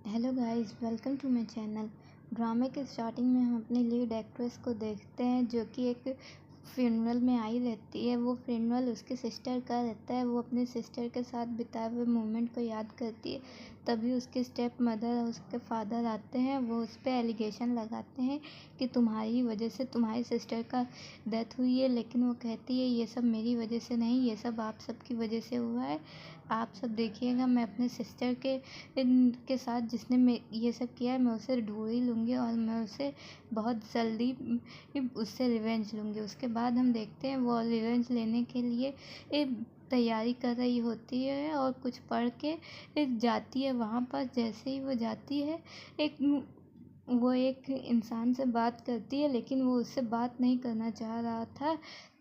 Hello guys, welcome to my channel. ड्रामे के starting में हम अपनी लीड एक्ट्रेस को देखते हैं जो कि एक फ्यूनरल में आई रहती है। वो फ्यूनरल उसके सिस्टर का रहता है। वो अपने सिस्टर के साथ बिताए हुए मोमेंट को याद करती है। तभी उसके स्टेप मदर और उसके फादर आते हैं। वो उस पर एलिगेशन लगाते हैं कि तुम्हारी वजह से तुम्हारी सिस्टर का डेथ हुई है। लेकिन वो कहती है ये सब मेरी वजह से नहीं, ये सब आप सबकी वजह से हुआ है। आप सब देखिएगा, मैं अपने सिस्टर के साथ जिसने ये सब किया है मैं उसे ढूंढ ही लूँगी और मैं उसे बहुत जल्दी उससे रिवेंज लूँगी। उसके बाद हम देखते हैं वो रिवेंज लेने के लिए तैयारी कर रही होती है और कुछ पढ़ के जाती है वहाँ पर। जैसे ही वो जाती है एक वो एक इंसान से बात करती है, लेकिन वो उससे बात नहीं करना चाह रहा था।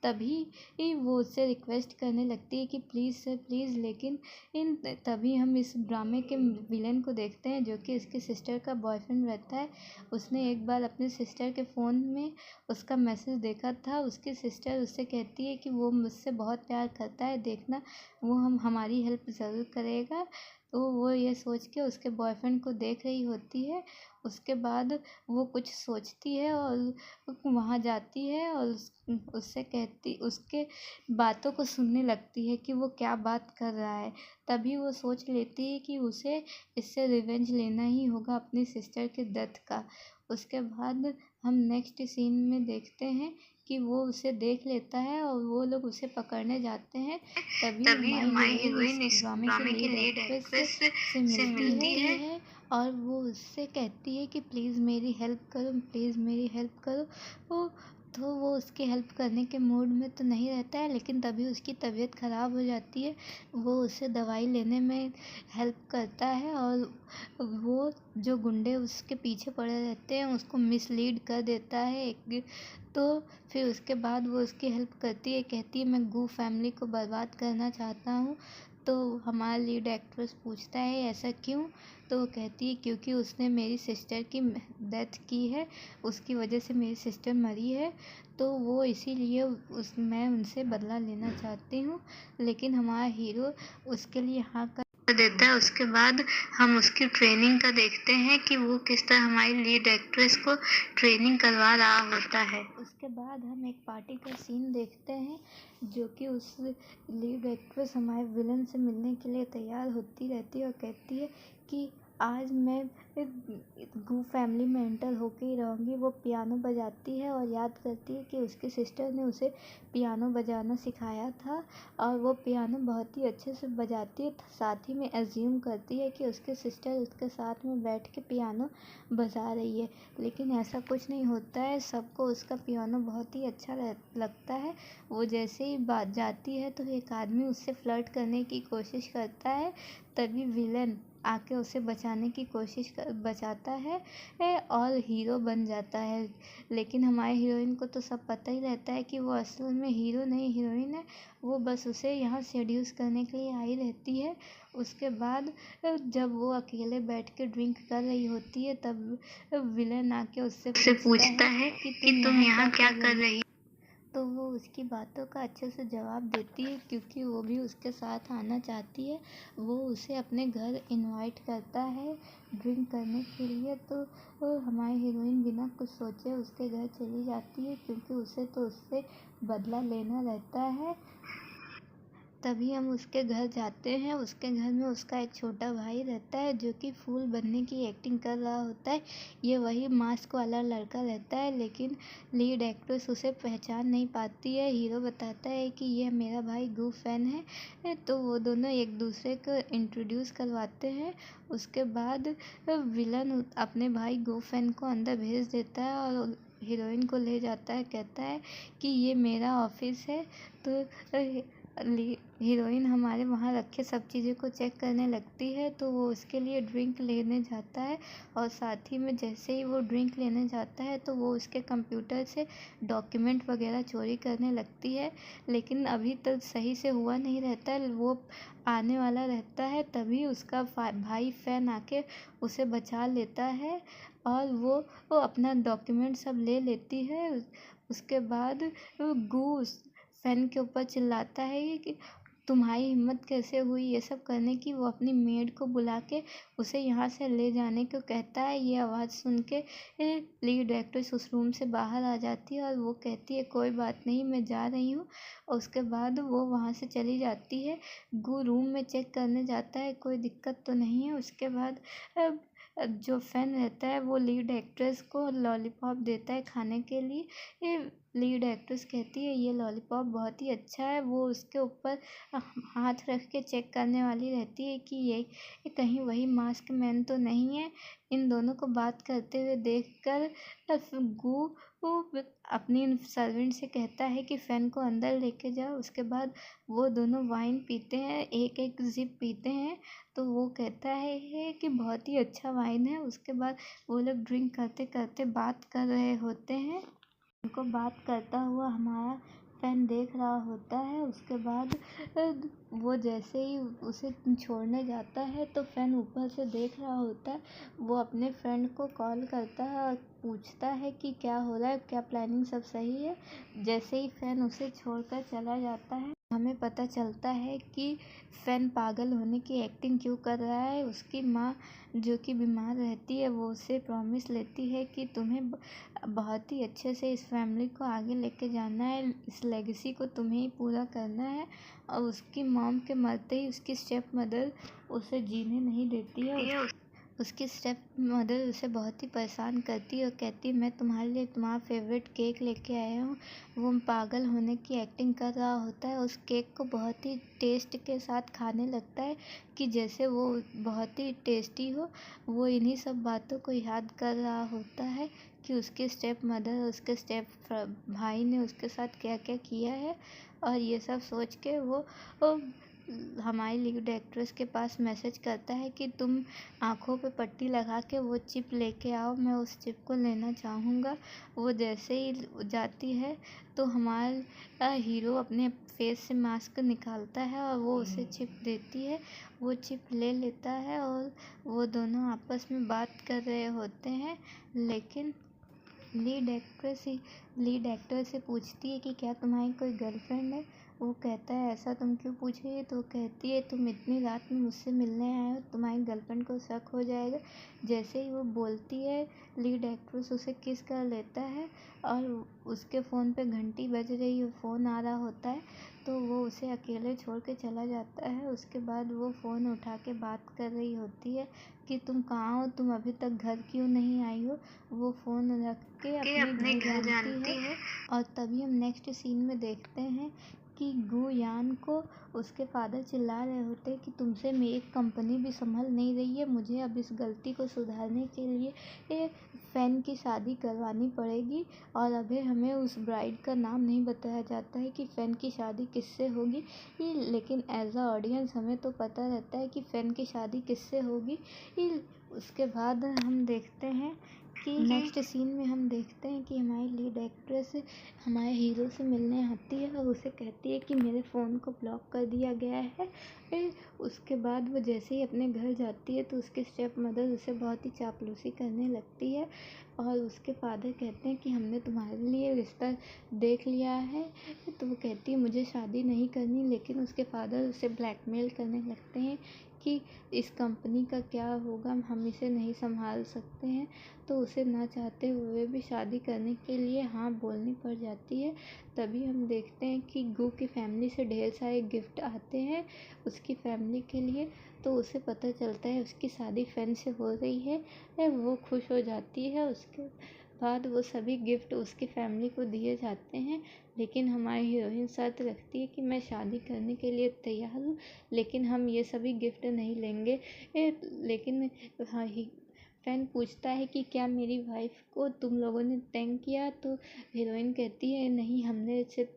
तभी वो उससे रिक्वेस्ट करने लगती है कि प्लीज़ सर प्लीज़। लेकिन तभी हम इस ड्रामे के विलेन को देखते हैं जो कि इसकी सिस्टर का बॉयफ्रेंड रहता है। उसने एक बार अपने सिस्टर के फ़ोन में उसका मैसेज देखा था। उसकी सिस्टर उससे कहती है कि वो मुझसे बहुत प्यार करता है, देखना वो हमारी हेल्प ज़रूर करेगा। तो वो ये सोच के उसके बॉयफ्रेंड को देख रही होती है। उसके बाद वो कुछ सोचती है और वहाँ जाती है और उससे कहती उसके बातों को सुनने लगती है कि वो क्या बात कर रहा है। तभी वो सोच लेती है कि उसे इससे रिवेंज लेना ही होगा अपनी सिस्टर के डेथ का। उसके बाद हम नेक्स्ट सीन में देखते हैं कि वो उसे देख लेता है और वो लोग उसे पकड़ने जाते हैं। तभी हमारी हीरोइन इस ड्रामे की लीड एक्ट्रेस से मिलती है और वो उससे कहती है कि प्लीज़ मेरी हेल्प करो, प्लीज़ मेरी हेल्प करो। वो तो वो उसकी हेल्प करने के मूड में तो नहीं रहता है, लेकिन तभी उसकी तबीयत ख़राब हो जाती है। वो उसे दवाई लेने में हेल्प करता है और वो जो गुंडे उसके पीछे पड़े रहते हैं उसको मिसलीड कर देता है तो फिर उसके बाद वो उसकी हेल्प करती है, कहती है मैं गू फैमिली को बर्बाद करना चाहता हूँ। तो हमारा लीड एक्ट्रेस पूछता है ऐसा क्यों? तो वो कहती है क्योंकि उसने मेरी सिस्टर की डेथ की है, उसकी वजह से मेरी सिस्टर मरी है। तो वो इसीलिए मैं उनसे बदला लेना चाहती हूँ। लेकिन हमारा हीरो उसके लिए हाँ कर देता है। उसके बाद हम उसकी ट्रेनिंग का देखते हैं कि वो किस तरह हमारी लीड एक्ट्रेस को ट्रेनिंग करवा रहा होता है। उसके बाद हम एक पार्टी का सीन देखते हैं जो कि उस लीड एक्ट्रेस हमारे विलन से मिलने के लिए तैयार होती रहती है और कहती है कि आज मैं गू फैमिली में एंटर होके ही रहूँगी। वो पियानो बजाती है और याद करती है कि उसकी सिस्टर ने उसे पियानो बजाना सिखाया था और वो पियानो बहुत ही अच्छे से बजाती है। साथ ही में एज्यूम करती है कि उसके सिस्टर उसके साथ में बैठ के पियानो बजा रही है, लेकिन ऐसा कुछ नहीं होता है। सबको उसका पियानो बहुत ही अच्छा लगता है। वो जैसे ही बात जाती है तो एक आदमी उससे फ्लर्ट करने की कोशिश करता है। तभी विलन आके उसे बचाने की बचाता है और हीरो बन जाता है। लेकिन हमारे हीरोइन को तो सब पता ही रहता है कि वो असल में हीरो नहीं हीरोइन है। वो बस उसे यहाँ सेड्यूस करने के लिए आई रहती है। उसके बाद जब वो अकेले बैठ के ड्रिंक कर रही होती है तब विलन आके उससे पूछता है कि तुम यहाँ क्या कर रही। तो वो उसकी बातों का अच्छे से जवाब देती है क्योंकि वो भी उसके साथ आना चाहती है। वो उसे अपने घर इनवाइट करता है ड्रिंक करने के लिए। तो हमारी हीरोइन बिना कुछ सोचे उसके घर चली जाती है क्योंकि उसे तो उससे बदला लेना रहता है। तभी हम उसके घर जाते हैं। उसके घर में उसका एक छोटा भाई रहता है जो कि फूल बनने की एक्टिंग कर रहा होता है। ये वही मास्क वाला लड़का रहता है, लेकिन लीड एक्ट्रेस उसे पहचान नहीं पाती है। हीरो बताता है कि यह मेरा भाई गू फैन है। तो वो दोनों एक दूसरे को इंट्रोड्यूस करवाते हैं। उसके बाद विलन अपने भाई गू फैन को अंदर भेज देता है और हीरोइन को ले जाता है। कहता है कि ये मेरा ऑफिस है। तो हीरोइन हमारे वहाँ रखे सब चीज़ों को चेक करने लगती है। तो वो उसके लिए ड्रिंक लेने जाता है और साथ ही में जैसे ही वो ड्रिंक लेने जाता है तो वो उसके कंप्यूटर से डॉक्यूमेंट वगैरह चोरी करने लगती है। लेकिन अभी तक सही से हुआ नहीं रहता है, वो आने वाला रहता है। तभी उसका भाई फैन आके उसे बचा लेता है और वो अपना डॉक्यूमेंट सब ले लेती है। उसके बाद गू फैन के ऊपर चिल्लाता है कि तुम्हारी हिम्मत कैसे हुई ये सब करने की। वो अपनी मेड को बुला के उसे यहाँ से ले जाने को कहता है। ये आवाज़ सुन के लीड एक्ट्रेस उस रूम से बाहर आ जाती है और वो कहती है कोई बात नहीं, मैं जा रही हूँ। और उसके बाद वो वहाँ से चली जाती है। गू रूम में चेक करने जाता है, कोई दिक्कत तो नहीं है। उसके बाद जो फैन रहता है वो लीड एक्ट्रेस को लॉलीपॉप देता है खाने के लिए। लीड एक्ट्रेस कहती है ये लॉलीपॉप बहुत ही अच्छा है। वो उसके ऊपर हाथ रख के चेक करने वाली रहती है कि ये कहीं वही मास्क मैन तो नहीं है। इन दोनों को बात करते हुए देखकर गू अपनी सर्वेंट से कहता है कि फ़ैन को अंदर लेके जाओ। उसके बाद वो दोनों वाइन पीते हैं, एक एक जिप पीते हैं। तो वो कहता है कि बहुत ही अच्छा वाइन है। उसके बाद वो लोग ड्रिंक करते करते बात कर रहे होते हैं। उनको बात करता हुआ हमारा फ़ैन देख रहा होता है। उसके बाद वो जैसे ही उसे छोड़ने जाता है तो फ़ैन ऊपर से देख रहा होता है। वो अपने फ्रेंड को कॉल करता है और पूछता है कि क्या हो रहा है, क्या प्लानिंग सब सही है। जैसे ही फ़ैन उसे छोड़कर चला जाता है हमें पता चलता है कि फ़ैन पागल होने की एक्टिंग क्यों कर रहा है। उसकी माँ जो कि बीमार रहती है वो उससे प्रॉमिस लेती है कि तुम्हें बहुत ही अच्छे से इस फैमिली को आगे लेके जाना है, इस लेगेसी को तुम्हें ही पूरा करना है। और उसकी मॉम के मरते ही उसकी स्टेप मदर उसे जीने नहीं देती है। उसकी स्टेप मदर उसे बहुत ही परेशान करती है और कहती है मैं तुम्हारे लिए तुम्हारा फेवरेट केक लेके आया हूँ। वो पागल होने की एक्टिंग कर रहा होता है। उस केक को बहुत ही टेस्ट के साथ खाने लगता है कि जैसे वो बहुत ही टेस्टी हो। वो इन्हीं सब बातों को याद कर रहा होता है कि उसके स्टेप मदर और उसके स्टेप भाई ने उसके साथ क्या क्या किया है। और ये सब सोच के वो हमारी लीड एक्ट्रेस के पास मैसेज करता है कि तुम आँखों पे पट्टी लगा के वो चिप लेके आओ, मैं उस चिप को लेना चाहूँगा। वो जैसे ही जाती है तो हमारा हीरो अपने फेस से मास्क निकालता है और वो उसे चिप देती है। वो चिप ले लेता है और वो दोनों आपस में बात कर रहे होते हैं। लेकिन लीड एक्टर से पूछती है कि क्या तुम्हारी कोई गर्लफ्रेंड है। वो कहता है ऐसा तुम क्यों पूछ रही है। तो वो कहती है तुम इतनी रात में मुझसे मिलने आए हो, तुम्हारी गर्लफ्रेंड को शक हो जाएगा। जैसे ही वो बोलती है लीड एक्ट्रेस उसे किस कर लेता है और उसके फ़ोन पे घंटी बज रही है, फ़ोन आ रहा होता है। तो वो उसे अकेले छोड़ के चला जाता है। उसके बाद वो फ़ोन उठा के बात कर रही होती है कि तुम कहाँ हो, तुम अभी तक घर क्यों नहीं आई हो। वो फ़ोन रख के अपने घर जानती है। और तभी हम नेक्स्ट सीन में देखते हैं कि गू यान को उसके फादर चिल्ला रहे होते हैं कि तुमसे मेरी कंपनी भी संभल नहीं रही है, मुझे अब इस गलती को सुधारने के लिए फ़ैन की शादी करवानी पड़ेगी। और अभी हमें उस ब्राइड का नाम नहीं बताया जाता है कि फ़ैन की शादी किससे होगी। लेकिन एज अ ऑडियंस हमें तो पता रहता है कि फ़ैन की शादी किससे होगी। उसके बाद हम देखते हैं कि नेक्स्ट सीन में हम देखते हैं कि हमारी लीड एक्ट्रेस हमारे हीरो से मिलने आती है और उसे कहती है कि मेरे फ़ोन को ब्लॉक कर दिया गया है। उसके बाद वो जैसे ही अपने घर जाती है तो उसके स्टेप मदर उसे बहुत ही चापलूसी करने लगती है। और उसके फादर कहते हैं कि हमने तुम्हारे लिए रिश्ता देख लिया है। तो वो कहती है मुझे शादी नहीं करनी। लेकिन उसके फादर उसे ब्लैकमेल करने लगते हैं कि इस कंपनी का क्या होगा, हम इसे नहीं संभाल सकते हैं। तो उसे ना चाहते हुए भी शादी करने के लिए हाँ बोलनी पड़ जाती है। तभी हम देखते हैं कि गू की फैमिली से ढेर सारे गिफ्ट आते हैं उसकी फैमिली के लिए। तो उसे पता चलता है उसकी शादी फ़ैन से हो रही है। वो खुश हो जाती है। उसके बाद वो सभी गिफ्ट उसकी फैमिली को दिए जाते हैं। लेकिन हमारी हीरोइन शर्त रखती है कि मैं शादी करने के लिए तैयार हूँ, लेकिन हम ये सभी गिफ्ट नहीं लेंगे। लेकिन हाँ फ़ैन पूछता है कि क्या मेरी वाइफ को तुम लोगों ने तंग किया। तो हीरोइन कहती है नहीं, हमने इसे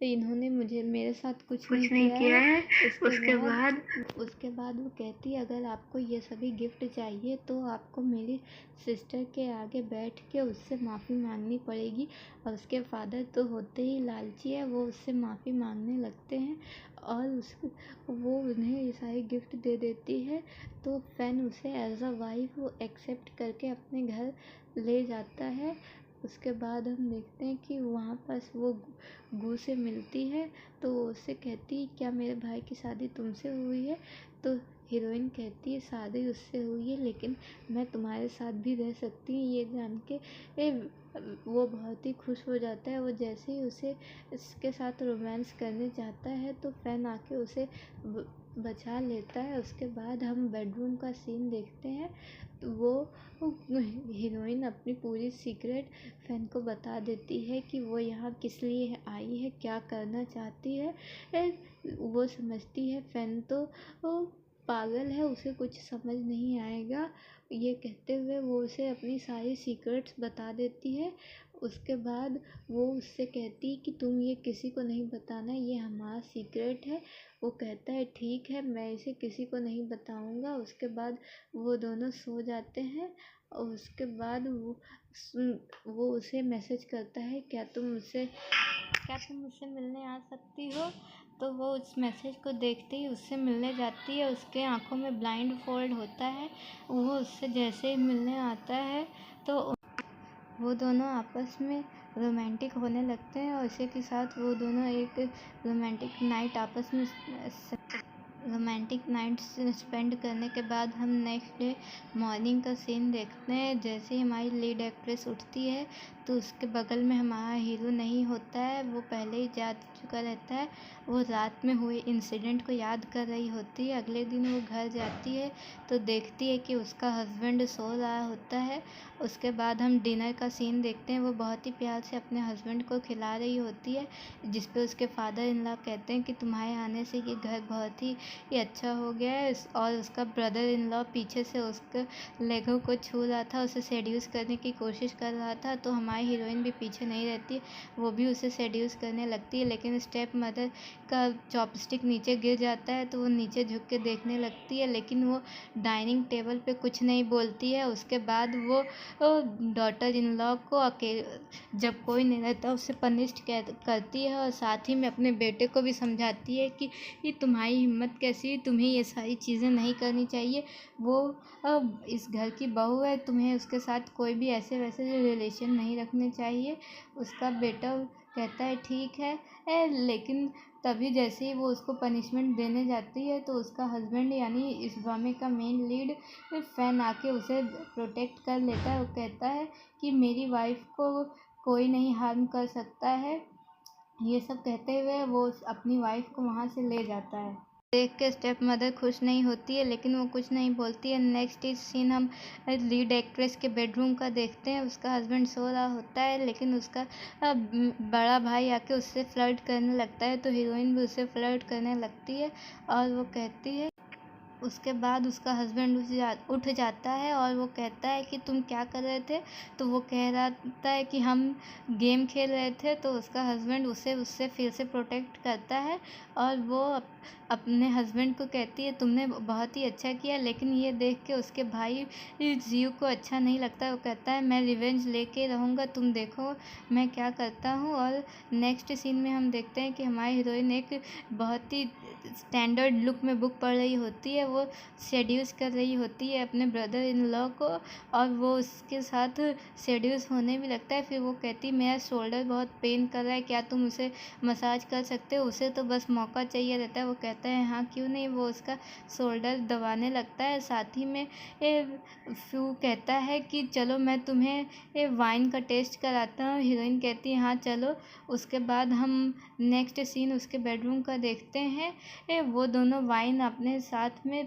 इन्होंने मुझे मेरे साथ कुछ नहीं किया है। उसके बाद वो कहती है अगर आपको ये सभी गिफ्ट चाहिए तो आपको मेरी सिस्टर के आगे बैठ के उससे माफ़ी मांगनी पड़ेगी। और उसके फादर तो होते ही लालची है, वो उससे माफ़ी मांगने लगते हैं और वो उन्हें ये सारे गिफ्ट दे देती है। तो फ़ैन उसे एज अ वाइफ वो एक्सेप्ट करके अपने घर ले जाता है। उसके बाद हम देखते हैं कि वहाँ पास वो गू से मिलती है, तो वो उससे कहती है क्या मेरे भाई की शादी तुमसे हुई है? तो हीरोइन कहती है शादी उससे हुई है, लेकिन मैं तुम्हारे साथ भी रह सकती हूँ। ये जान के वो बहुत ही खुश हो जाता है। वो जैसे ही उसे इसके साथ रोमांस करने जाता है तो फैन आके उसे बचा लेता है। उसके बाद हम बेडरूम का सीन देखते हैं, तो वो हीरोइन अपनी पूरी सीक्रेट फैन को बता देती है कि वो यहाँ किस लिए आई है, क्या करना चाहती है। वो समझती है फैन तो वो पागल है, उसे कुछ समझ नहीं आएगा। ये कहते हुए वो उसे अपनी सारी सीक्रेट्स बता देती है। उसके बाद वो उससे कहती है कि तुम ये किसी को नहीं बताना, ये हमारा सीक्रेट है। वो कहता है ठीक है, मैं इसे किसी को नहीं बताऊंगा। उसके बाद वो दोनों सो जाते हैं और उसके बाद वो उसे मैसेज करता है क्या तुम मुझसे मिलने आ सकती हो? तो वो उस मैसेज को देखते ही उससे मिलने जाती है। उसके आंखों में ब्लाइंड फोल्ड होता है। वो उससे जैसे ही मिलने आता है तो वो दोनों आपस में रोमांटिक होने लगते हैं और इसी के साथ वो दोनों एक रोमांटिक नाइट स्पेंड करने के बाद हम नेक्स्ट डे मॉर्निंग का सीन देखते हैं। जैसे ही हमारी लीड एक्ट्रेस उठती है तो उसके बगल में हमारा हीरो नहीं होता है, वो पहले ही जा चुका रहता है। वो रात में हुए इंसिडेंट को याद कर रही होती है। अगले दिन वो घर जाती है तो देखती है कि उसका हस्बैंड सो रहा होता है। उसके बाद हम डिनर का सीन देखते हैं। वो बहुत ही प्यार से अपने हस्बैंड को खिला रही होती है, जिस पे उसके फादर इन लॉ कहते हैं कि तुम्हारे आने से ये घर बहुत ही अच्छा हो गया है। और उसका ब्रदर इन लॉ पीछे से उसके लेगों को छू रहा था, उसे सेड्यूस करने की कोशिश कर रहा था। तो हमारी हीरोइन भी पीछे नहीं रहती, वो भी उसे सेड्यूस करने लगती है। लेकिन स्टेप मदर का चॉपस्टिक नीचे गिर जाता है तो वो नीचे झुक के देखने लगती है, लेकिन वो डाइनिंग टेबल पे कुछ नहीं बोलती है। उसके बाद वो डॉटर इन लॉ को जब कोई नहीं रहता उसे पनिश्ड करती है और साथ ही में अपने बेटे को भी समझाती है कि ये तुम्हारी हिम्मत कैसी है, तुम्हें ये सारी चीज़ें नहीं करनी चाहिए। वो इस घर की बहू है, तुम्हें उसके साथ कोई भी ऐसे वैसे रिलेशन नहीं रखने चाहिए। उसका बेटा कहता है ठीक है, लेकिन तभी जैसे ही वो उसको पनिशमेंट देने जाती है तो उसका हस्बैंड यानी इस ड्रामे का मेन लीड फैन आके उसे प्रोटेक्ट कर लेता है। वो कहता है कि मेरी वाइफ को कोई नहीं हार्म कर सकता है। ये सब कहते हुए वो अपनी वाइफ को वहाँ से ले जाता है। देख के स्टेप मदर खुश नहीं होती है, लेकिन वो कुछ नहीं बोलती है। नेक्स्ट सीन हम लीड एक्ट्रेस के बेडरूम का देखते हैं। उसका हस्बैंड सो रहा होता है, लेकिन उसका बड़ा भाई आके उससे फ्लर्ट करने लगता है, तो हीरोइन भी उससे फ्लर्ट करने लगती है और वो कहती है। उसके बाद उसका हस्बैंड उठ जाता है और वो कहता है कि तुम क्या कर रहे थे? तो वो कह रहा है कि हम गेम खेल रहे थे। तो उसका हस्बैंड उसे उससे फिर से प्रोटेक्ट करता है और वो अपने हस्बैंड को कहती है तुमने बहुत ही अच्छा किया। लेकिन ये देख के उसके भाई जीव को अच्छा नहीं लगता। वो कहता है मैं रिवेंज लेके रहूँगा, तुम देखो मैं क्या करता हूँ। और नेक्स्ट सीन में हम देखते हैं कि हमारी हीरोइन एक बहुत ही स्टैंडर्ड लुक में बुक पढ़ रही होती है। वो सेड्यूस कर रही होती है अपने ब्रदर इन लॉ को और वो उसके साथ सेड्यूस होने भी लगता है। फिर वो कहती मेरा शोल्डर बहुत पेन कर रहा है, क्या तुम उसे मसाज कर सकते हो? उसे तो बस मौका चाहिए रहता है। वो कहता है हाँ क्यों नहीं। वो उसका शोल्डर दबाने लगता है। साथ ही में वो कहता है कि चलो मैं तुम्हें वाइन का टेस्ट कराता हूँ। हीरोइन कहती है हाँ चलो। उसके बाद हम नेक्स्ट सीन उसके बेडरूम का देखते हैं। वो दोनों वाइन अपने साथ में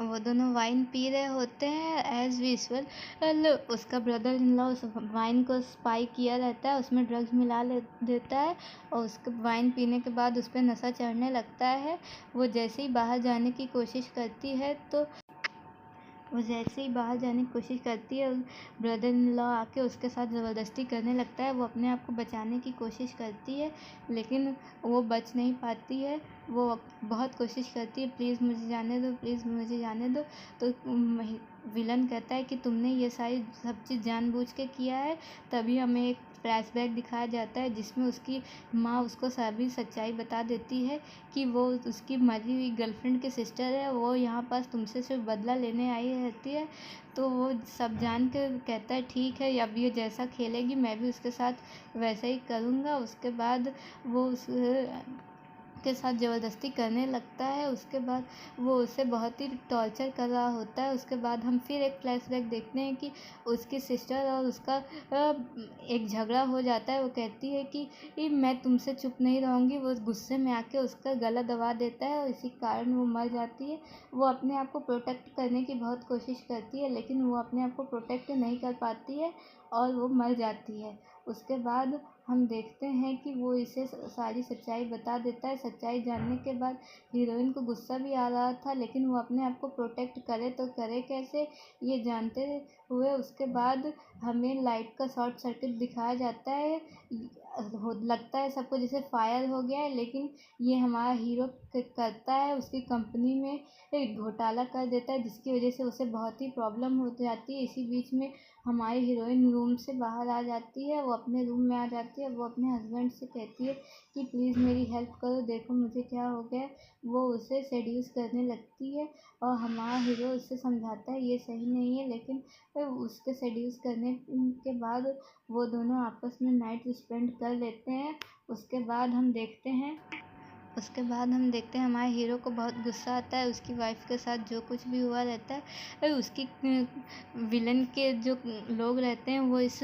वो दोनों वाइन पी रहे होते हैं एज यूजुअल। उसका ब्रदर इन लॉ उस वाइन को स्पाई किया रहता है, उसमें ड्रग्स मिला देता है और उसके वाइन पीने के बाद उस पर नशा चढ़ने लगता है। वो जैसे ही बाहर जाने की कोशिश करती है ब्रदर इन लॉ आके उसके साथ ज़बरदस्ती करने लगता है। वो अपने आप को बचाने की कोशिश करती है, लेकिन वो बच नहीं पाती है। वो बहुत कोशिश करती है प्लीज़ मुझे जाने दो, प्लीज़ मुझे जाने दो। तो विलन कहता है कि तुमने ये सारी सब चीज़ जानबूझ के किया है, तभी हमें एक फ्लैशबैक दिखाया जाता है जिसमें उसकी माँ उसको सभी सच्चाई बता देती है कि वो उसकी मरी हुई गर्लफ्रेंड की सिस्टर है, वो यहाँ पास तुमसे सिर्फ बदला लेने आई रहती है। तो वो सब जान कर कहता है ठीक है, अब ये जैसा खेलेगी मैं भी उसके साथ वैसा ही करूँगा। उसके बाद वो उस के साथ ज़बरदस्ती करने लगता है। उसके बाद वो उसे बहुत ही टॉर्चर कर रहा होता है। उसके बाद हम फिर एक फ्लैशबैक देखते हैं कि उसकी सिस्टर और उसका एक झगड़ा हो जाता है। वो कहती है कि मैं तुमसे चुप नहीं रहूँगी। वो गुस्से में आके उसका गला दबा देता है और इसी कारण वो मर जाती है। वो अपने आप को प्रोटेक्ट करने की बहुत कोशिश करती है, लेकिन वो अपने आप को प्रोटेक्ट नहीं कर पाती है और वो मर जाती है। उसके बाद हम देखते हैं कि वो इसे सारी सच्चाई बता देता है। सच्चाई जानने के बाद हीरोइन को गुस्सा भी आ रहा था, लेकिन वो अपने आप को प्रोटेक्ट करे तो करे कैसे, ये जानते हुए उसके बाद हमें लाइट का शॉर्ट सर्किट दिखाया जाता है। लगता है सबको जैसे फायर हो गया है, लेकिन ये हमारा हीरो करता है, उसकी कंपनी में एक घोटाला कर देता है जिसकी वजह से उसे बहुत ही प्रॉब्लम हो जाती है। इसी बीच में हमारी हीरोइन रूम से बाहर आ जाती है, वो अपने रूम में आ जाती है। वो अपने हस्बैंड से कहती है कि प्लीज़ मेरी हेल्प करो, देखो मुझे क्या हो गया है। वो उसे सेड्यूस करने लगती है और हमारा हीरो उससे समझाता है ये सही नहीं है, लेकिन उसके सेड्यूस करने के बाद वो दोनों आपस में नाइट स्पेंड कर लेते हैं। उसके बाद हम देखते हैं हमारे हीरो को बहुत गुस्सा आता है। उसकी वाइफ के साथ जो कुछ भी हुआ रहता है, उसकी विलन के जो लोग रहते हैं वो इस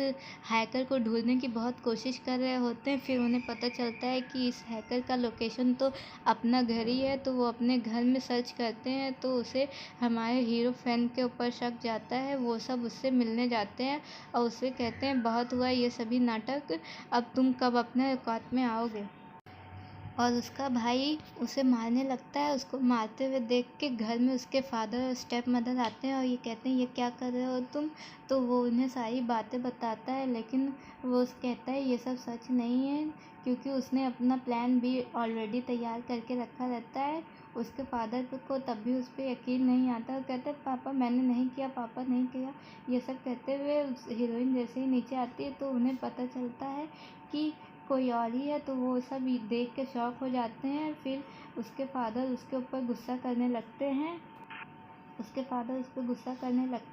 हैकर को ढूंढने की बहुत कोशिश कर रहे होते हैं। फिर उन्हें पता चलता है कि इस हैकर का लोकेशन तो अपना घर ही है। तो वो अपने घर में सर्च करते हैं तो उसे हमारे हीरो फैन के ऊपर शक जाता है। वो सब उससे मिलने जाते हैं और उससे कहते हैं बहुत हुआ ये सभी नाटक, अब तुम कब अपने औकात में आओगे। और उसका भाई उसे मारने लगता है। उसको मारते हुए देख के घर में उसके फादर और स्टेप मदर आते हैं और ये कहते हैं ये क्या कर रहे हो तुम। तो वो उन्हें सारी बातें बताता है, लेकिन वो कहता है ये सब सच नहीं है, क्योंकि उसने अपना प्लान भी ऑलरेडी तैयार करके रखा रहता है। उसके फादर को तब भी उस पर यकीन नहीं आता। वो कहते हैं पापा मैंने नहीं किया, पापा नहीं किया। ये सब कहते हुए हीरोइन जैसे ही नीचे आती है तो उन्हें पता चलता है कि कोई और ही है। तो वो सब देख के शॉक हो जाते हैं। फिर उसके फादर उसके ऊपर गुस्सा करने लगते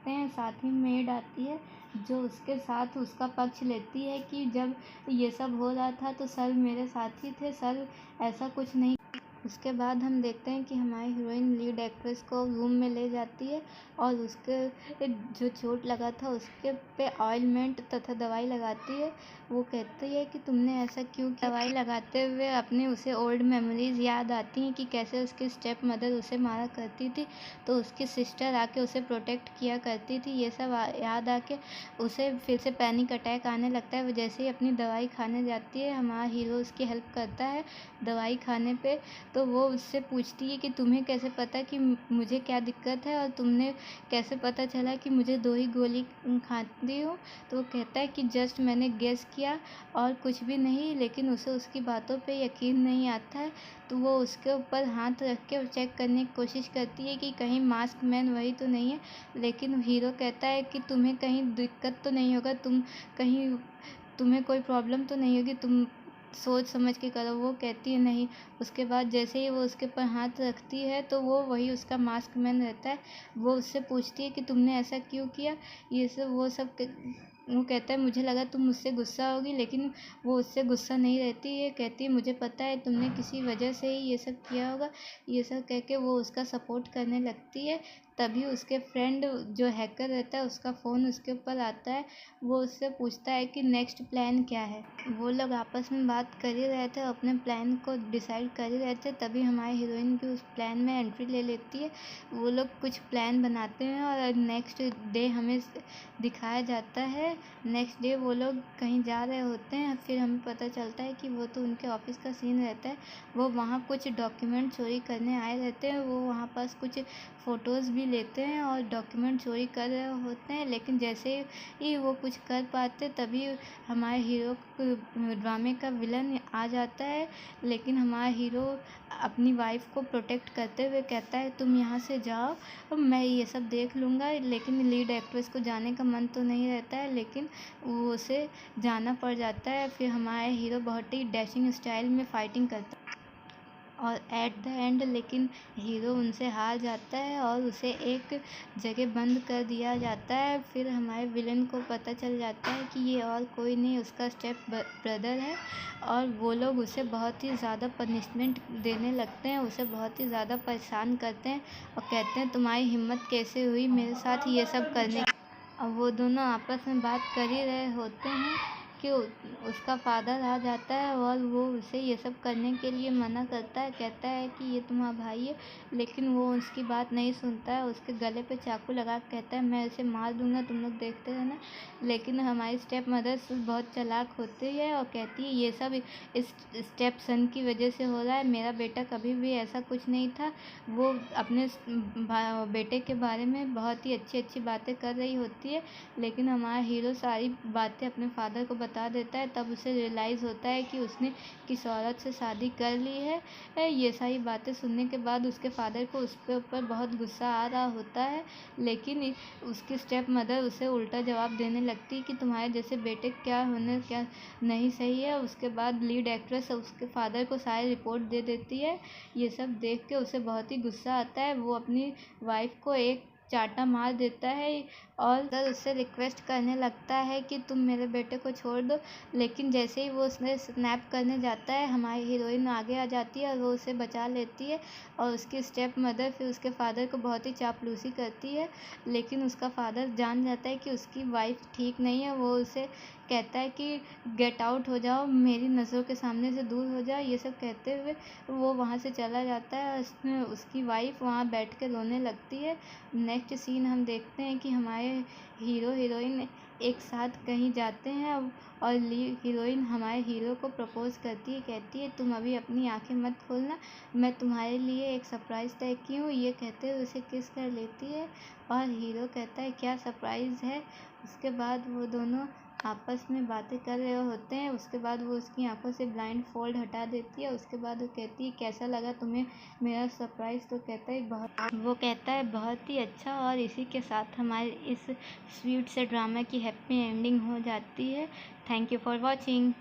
हैं। साथ ही मेड आती है जो उसके साथ उसका पक्ष लेती है कि जब ये सब हो रहा था तो सर मेरे साथ ही थे, सर ऐसा कुछ नहीं। उसके बाद हम देखते हैं कि हमारी हीरोइन लीड एक्ट्रेस को रूम में ले जाती है और उसके जो चोट लगा था उसके पे ऑइलमेंट तथा दवाई लगाती है। वो कहती है कि तुमने ऐसा क्यों किया। दवाई लगाते हुए अपने उसे ओल्ड मेमोरीज याद आती हैं कि कैसे उसकी स्टेप मदर उसे मारा करती थी, तो उसकी सिस्टर आके उसे प्रोटेक्ट किया करती थी। ये सब याद आके उसे फिर से पैनिक अटैक आने लगता है। वो जैसे ही अपनी दवाई खाने जाती है हमारा हीरो उसकी हेल्प करता है दवाई खाने पे। तो वो उससे पूछती है कि तुम्हें कैसे पता कि मुझे क्या दिक्कत है और तुमने कैसे पता चला कि मुझे 2 ही गोली खाती हूँ। तो वो कहता है कि जस्ट मैंने गेस किया और कुछ भी नहीं, लेकिन उसे उसकी बातों पे यकीन नहीं आता है। तो वो उसके ऊपर हाथ रख के चेक करने की कोशिश करती है कि कहीं मास्क मैन वही तो नहीं है, लेकिन हीरो कहता है कि तुम्हें कहीं दिक्कत तो नहीं होगा, तुम्हें कोई प्रॉब्लम तो नहीं होगी, तुम सोच समझ के करो। वो कहती है नहीं। उसके बाद जैसे ही वो उसके ऊपर हाथ रखती है तो वो वही उसका मास्क मैन रहता है। वो उससे पूछती है कि तुमने ऐसा क्यों किया, ये सब वो कहता है मुझे लगा तुम मुझसे गुस्सा होगी, लेकिन वो उससे गुस्सा नहीं रहती है। कहती है मुझे पता है तुमने किसी वजह से ही ये सब किया होगा। ये सब कह के वो उसका सपोर्ट करने लगती है। तभी उसके फ्रेंड जो हैकर रहता है उसका फ़ोन उसके ऊपर आता है। वो उससे पूछता है कि नेक्स्ट प्लान क्या है। वो लोग आपस में बात कर ही रहे थे, अपने प्लान को डिसाइड कर ही रहे थे, तभी हमारी हीरोइन भी उस प्लान में एंट्री ले लेती है। वो लोग कुछ प्लान बनाते हैं और नेक्स्ट डे हमें दिखाया जाता है। नेक्स्ट डे वो लोग कहीं जा रहे होते हैं। फिर हमें पता चलता है कि वो तो उनके ऑफिस का सीन रहता है। वो वहाँ कुछ डॉक्यूमेंट चोरी करने आए रहते हैं। वो वहाँ पास कुछ फ़ोटोज़ भी लेते हैं और डॉक्यूमेंट चोरी कर रहे होते हैं, लेकिन जैसे ही वो कुछ कर पाते तभी हमारे हीरो ड्रामे का विलन आ जाता है। लेकिन हमारा हीरो अपनी वाइफ को प्रोटेक्ट करते हुए कहता है तुम यहाँ से जाओ, मैं ये सब देख लूँगा। लेकिन लीड एक्ट्रेस को जाने का मन तो नहीं रहता है, लेकिन वो उसे जाना पड़ जाता है। फिर हमारा हीरो बहुत ही डैशिंग स्टाइल में फाइटिंग करता है और एट द एंड लेकिन हीरो उनसे हार जाता है और उसे एक जगह बंद कर दिया जाता है। फिर हमारे विलन को पता चल जाता है कि ये और कोई नहीं उसका स्टेप ब्रदर है, और वो लोग उसे बहुत ही ज़्यादा पनिशमेंट देने लगते हैं, उसे बहुत ही ज़्यादा परेशान करते हैं और कहते हैं तुम्हारी हिम्मत कैसे हुई मेरे साथ ये सब करने की। और वो दोनों आपस में बात कर ही रहे होते हैं कि उसका फादर आ जाता है और वो उसे ये सब करने के लिए मना करता है, कहता है कि ये तुम्हारा भाई है। लेकिन वो उसकी बात नहीं सुनता है, उसके गले पे चाकू लगा के कहता है मैं इसे मार दूंगा, तुम लोग देखते रहना। लेकिन हमारी स्टेप मदर बहुत चालाक होती है और कहती है ये सब इस स्टेप सन की वजह से हो रहा है, मेरा बेटा कभी भी ऐसा कुछ नहीं था। वो अपने बेटे के बारे में बहुत ही अच्छी अच्छी बातें कर रही होती है, लेकिन हमारा हीरो सारी बातें अपने फादर को बता देता है। तब उसे रियलाइज़ होता है कि उसने किस औरत से शादी कर ली है। ये सारी बातें सुनने के बाद उसके फादर को उसके ऊपर बहुत गुस्सा आ रहा होता है, लेकिन उसकी स्टेप मदर उसे उल्टा जवाब देने लगती है कि तुम्हारे जैसे बेटे क्या होने क्या नहीं सही है। उसके बाद लीड एक्ट्रेस उसके फादर को सारी रिपोर्ट दे देती है। ये सब देख के उसे बहुत ही गुस्सा आता है, वो अपनी वाइफ को एक चांटा मार देता है और सर उससे रिक्वेस्ट करने लगता है कि तुम मेरे बेटे को छोड़ दो। लेकिन जैसे ही वो उसने स्नैप करने जाता है, हमारी हीरोइन आगे आ जाती है और वो उसे बचा लेती है। और उसकी स्टेप मदर फिर उसके फादर को बहुत ही चापलूसी करती है, लेकिन उसका फादर जान जाता है कि उसकी वाइफ ठीक नहीं है। वो उसे कहता है कि गेट आउट हो जाओ, मेरी नज़रों के सामने से दूर हो जाओ। ये सब कहते हुए वो वहाँ से चला जाता है और उसकी वाइफ वहाँ बैठ के रोने लगती है। नेक्स्ट सीन हम देखते हैं कि हमारे हीरो हीरोइन एक साथ कहीं जाते हैं और हीरोइन हमारे हीरो को प्रपोज करती है, कहती है तुम अभी अपनी आंखें मत खोलना, मैं तुम्हारे लिए एक सरप्राइज़ तय की हूँ। ये कहते हुए उसे किस कर लेती है और हीरो कहता है क्या सरप्राइज़ है। उसके बाद वो दोनों आपस में बातें कर रहे होते हैं। उसके बाद वो उसकी आंखों से ब्लाइंड फोल्ड हटा देती है। उसके बाद वो कहती है कैसा लगा तुम्हें मेरा सरप्राइज़। तो कहता है बहुत ही अच्छा। और इसी के साथ हमारे इस स्वीट से ड्रामा की हैप्पी एंडिंग हो जाती है। Thank you for watching.